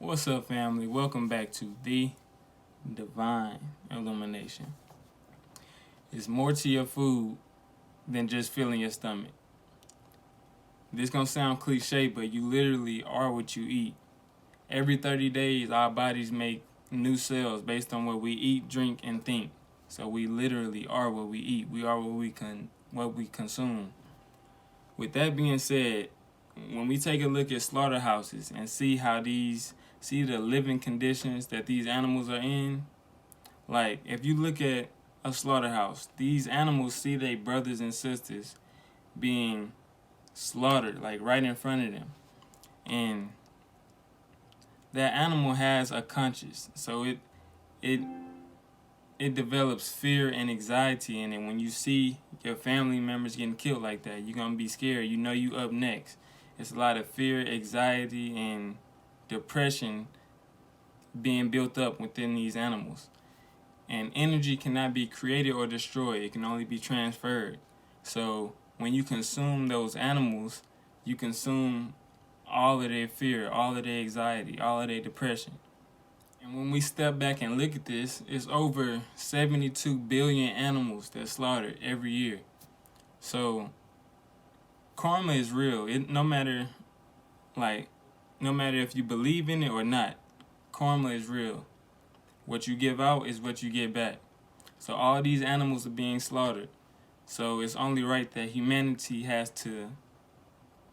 What's up, family? Welcome back to The Divine Illumination. It's more to your food than just filling your stomach. This gonna sound cliche, but you literally are what you eat. Every 30 days, our bodies make new cells based on what we eat, drink, and think. So we literally are what we eat. We are what we consume. With that being said, when we take a look at slaughterhouses and see the living conditions that these animals are in, like if you look at a slaughterhouse, these animals see their brothers and sisters being slaughtered, like right in front of them. And that animal has a conscience. So it develops fear and anxiety in it. When you see your family members getting killed like that, you're gonna be scared. You know you up next. It's a lot of fear, anxiety, and depression being built up within these animals. And energy cannot be created or destroyed. It can only be transferred. So when you consume those animals, you consume all of their fear, all of their anxiety, all of their depression. And when we step back and look at this, it's over 72 billion animals that's slaughtered every year. So karma is real. No matter if you believe in it or not, karma is real. What you give out is what you get back. So all these animals are being slaughtered. So it's only right that humanity has to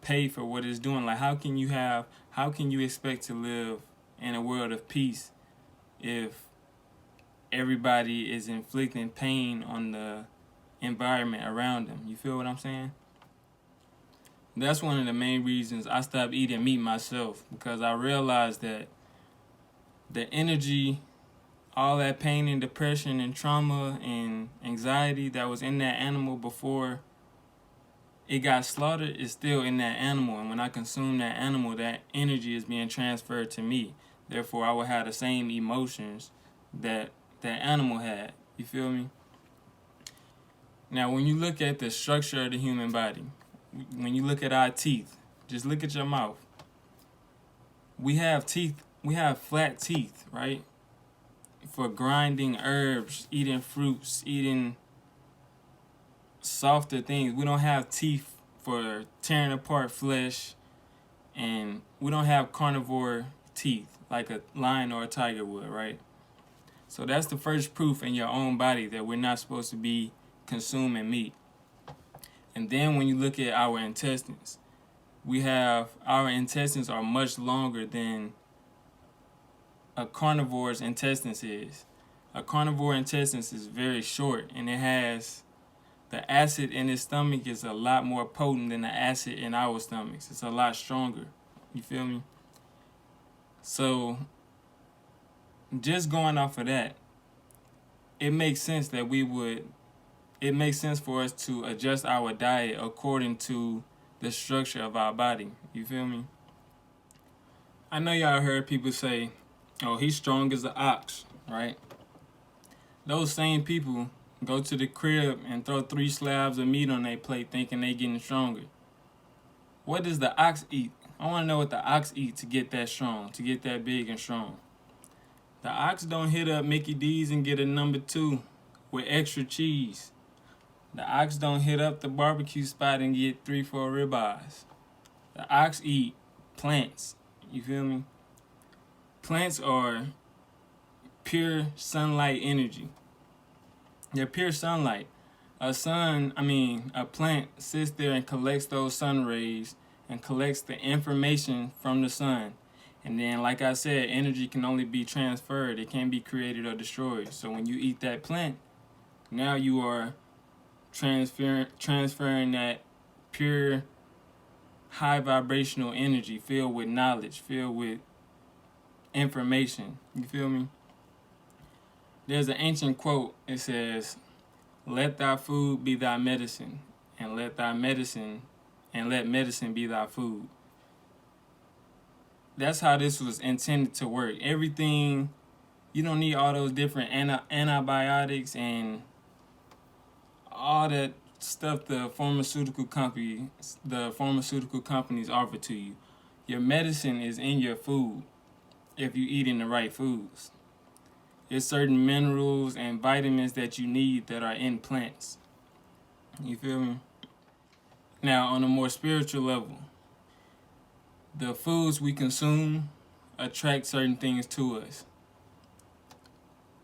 pay for what it's doing. Like how can you expect to live in a world of peace if everybody is inflicting pain on the environment around them? You feel what I'm saying? That's one of the main reasons I stopped eating meat myself, because I realized that the energy, all that pain and depression and trauma and anxiety that was in that animal before it got slaughtered is still in that animal. And when I consume that animal, that energy is being transferred to me. Therefore, I will have the same emotions that that animal had. You feel me? Now, when you look at the structure of the human body, when you look at our teeth, just look at your mouth. We have teeth. We have flat teeth, right? For grinding herbs, eating fruits, eating softer things. We don't have teeth for tearing apart flesh, and we don't have carnivore teeth like a lion or a tiger would, right? So that's the first proof in your own body that we're not supposed to be consuming meat. And then when you look at our intestines, our intestines are much longer than a carnivore's intestines is. A carnivore intestines is very short, and it has the acid in its stomach is a lot more potent than the acid in our stomachs. It's a lot stronger. You feel me? So just going off of that, it makes sense for us to adjust our diet according to the structure of our body. You feel me? I know y'all heard people say, oh, he's strong as an ox, right? Those same people go to the crib and throw 3 slabs of meat on their plate thinking they getting stronger. What does the ox eat? I want to know what the ox eat to get that strong, to get that big and strong. The ox don't hit up Mickey D's and get a number 2 with extra cheese. The ox don't hit up the barbecue spot and get 3-4 ribeyes. The ox eat plants. You feel me? Plants are pure sunlight energy. They're pure sunlight. A plant sits there and collects those sun rays and collects the information from the sun. And then, like I said, energy can only be transferred. It can't be created or destroyed. So when you eat that plant, now you are transferring that pure high vibrational energy filled with knowledge, filled with information. You feel me? There's an ancient quote. It says, "Let thy food be thy medicine, and let medicine be thy food." That's how this was intended to work. Everything, you don't need all those different antibiotics and all that stuff the pharmaceutical companies offer to you. Your medicine is in your food. if you eating the right foods. There's certain minerals and vitamins that you need that are in plants. You feel me? Now, on a more spiritual level, the foods we consume attract certain things to us.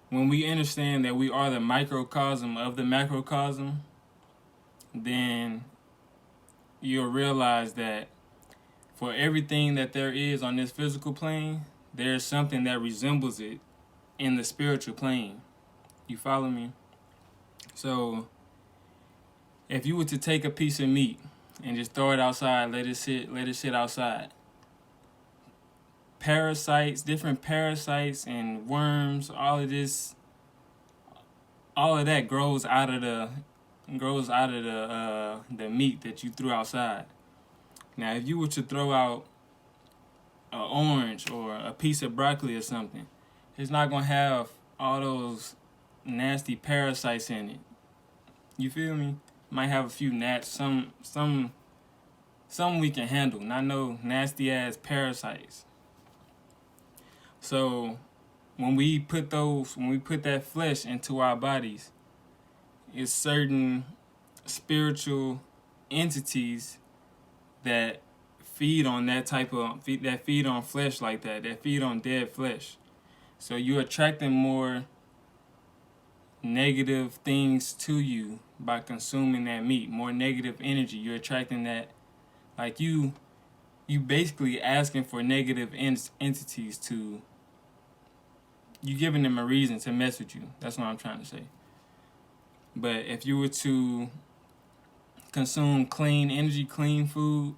When we understand that we are the microcosm of the macrocosm, then you'll realize that for everything that there is on this physical plane, there's something that resembles it in the spiritual plane. You follow me? So, if you were to take a piece of meat and just throw it outside, let it sit outside. Parasites, different parasites and worms, all of that grows out of the meat that you threw outside. Now, if you were to throw out an orange or a piece of broccoli or something, it's not gonna have all those nasty parasites in it. You feel me? Might have a few some we can handle, not no nasty ass parasites. So when we put that flesh into our bodies, it's certain spiritual entities that feed on that feed on flesh like that feed on dead flesh. So you're attracting more negative things to you by consuming that meat, more negative energy. You're attracting that, like you basically asking for negative entities to, you giving them a reason to mess with you. That's what I'm trying to say. But if you were to consume clean energy, clean food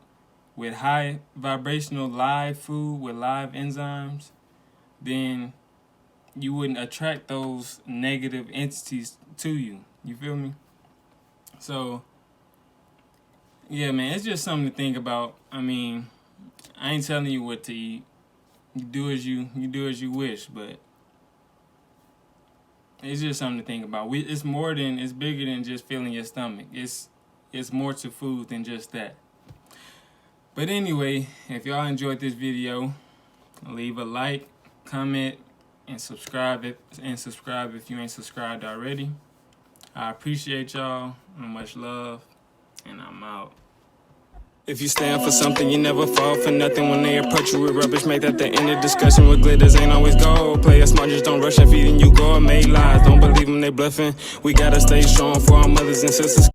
with high vibrational live food with live enzymes, then you wouldn't attract those negative entities to you. You feel me? So, yeah, man, it's just something to think about. I mean, I ain't telling you what to eat. You do as you wish, but it's just something to think about. It's bigger than just filling your stomach. It's more to food than just that. But anyway, if y'all enjoyed this video, leave a like, comment, and subscribe if you ain't subscribed already. I appreciate y'all, and much love, and I'm out. If you stand for something, you never fall for nothing. When they approach you with rubbish, make that the end of discussion. With glitters ain't always gold. Play it smart, just don't rush and feeding you gourmet lies. Don't believe them, they bluffing. We gotta stay strong for our mothers and sisters.